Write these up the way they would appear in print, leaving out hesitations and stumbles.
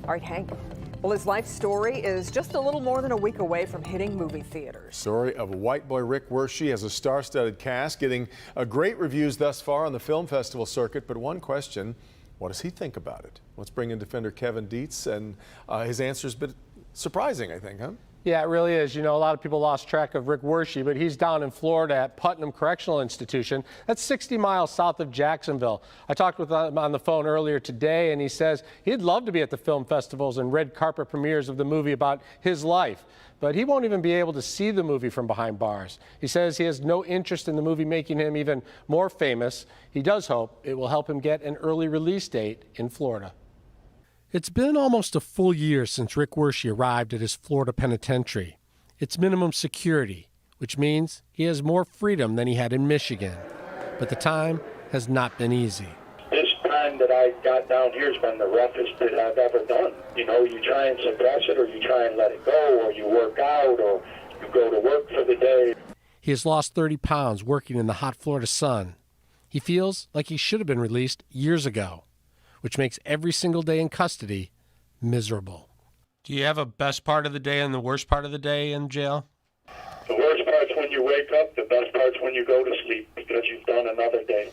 All right, Hank. Well, his life story is just a little more than a week away from hitting movie theaters. Story of White Boy Rick Wershe has a star-studded cast, getting great reviews thus far on the film festival circuit. But one question, what does he think about it? Let's bring in defender Kevin Dietz, and his answer's been surprising, I think, huh? Yeah, it really is. You know, a lot of people lost track of Rick Wershe, but he's down in Florida at Putnam Correctional Institution. That's 60 miles south of Jacksonville. I talked with him on the phone earlier today, and he says he'd love to be at the film festivals and red carpet premieres of the movie about his life, but he won't even be able to see the movie from behind bars. He says he has no interest in the movie making him even more famous. He does hope it will help him get an early release date in Florida. It's been almost a full year since Rick Wershe arrived at his Florida penitentiary. It's minimum security, which means he has more freedom than he had in Michigan. But the time has not been easy. This time that I got down here has been the roughest that I've ever done. You know, you try and suppress it, or you try and let it go, or you work out, or you go to work for the day. He has lost 30 pounds working in the hot Florida sun. He feels like he should have been released years ago, which makes every single day in custody miserable. Do you have a best part of the day and the worst part of the day in jail? The worst part's when you wake up, the best part's when you go to sleep, because you've done another day.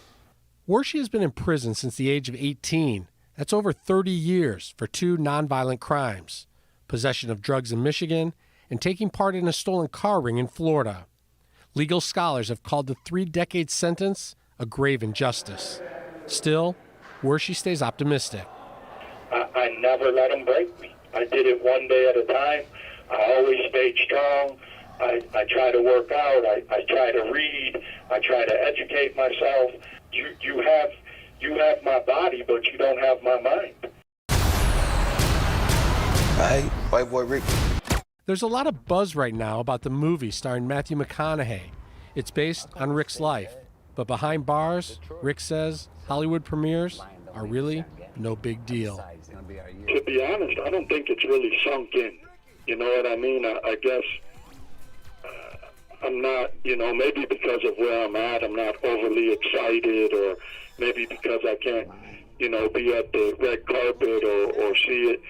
Wershe has been in prison since the age of 18. That's over 30 years for 2 nonviolent crimes: possession of drugs in Michigan and taking part in a stolen car ring in Florida. Legal scholars have called the 3-decade sentence a grave injustice. Still, Wershe stays optimistic. I never let them break me. I did it one day at a time. I always stayed strong. I try to work out. I try to read. I try to educate myself. You have my body, but you don't have my mind. Hi, White Boy Rick. There's a lot of buzz right now about the movie starring Matthew McConaughey. It's based on Rick's life. But behind bars, Rick says Hollywood premieres are really no big deal. To be honest, I don't think it's really sunk in. You know what I mean? I guess I'm not, maybe because of where I'm at, I'm not overly excited, or maybe because I can't, be at the red carpet or see it.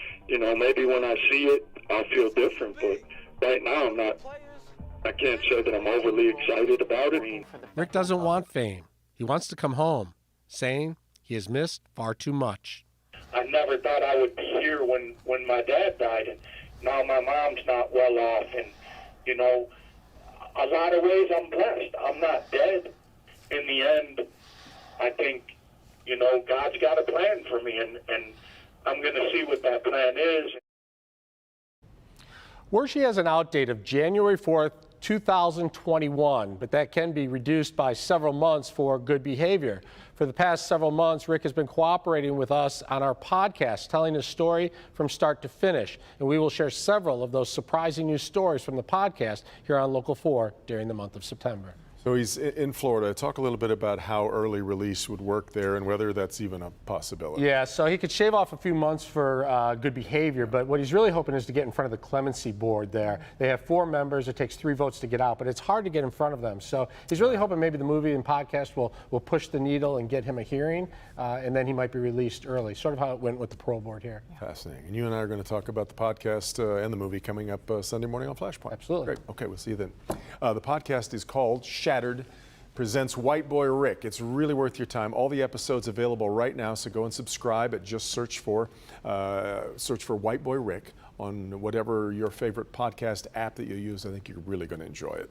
Maybe when I see it, I'll feel different. But right now, I can't say that I'm overly excited about it. Rick doesn't want fame. He wants to come home, saying he has missed far too much. I never thought I would be here when my dad died, and now my mom's not well off, and, a lot of ways I'm blessed. I'm not dead. In the end, I think, God's got a plan for me, and I'm going to see what that plan is. Wershe has an out date of January 4th, 2021, but that can be reduced by several months for good behavior. For the past several months, Rick has been cooperating with us on our podcast, telling his story from start to finish. And we will share several of those surprising news stories from the podcast here on Local 4 during the month of September. So he's in Florida. Talk a little bit about how early release would work there and whether that's even a possibility. Yeah, so he could shave off a few months for good behavior, but what he's really hoping is to get in front of the clemency board there. They have 4 members. It takes 3 votes to get out, but it's hard to get in front of them. So he's really hoping maybe the movie and podcast will push the needle and get him a hearing, and then he might be released early, sort of how it went with the parole board here. Fascinating. And you and I are going to talk about the podcast and the movie coming up Sunday morning on Flashpoint. Absolutely. Great. Okay, we'll see you then. The podcast is called Shattered presents White Boy Rick. It's really worth your time. All the episodes available right now, so go and subscribe. Just search for White Boy Rick on whatever your favorite podcast app that you use. I think you're really going to enjoy it.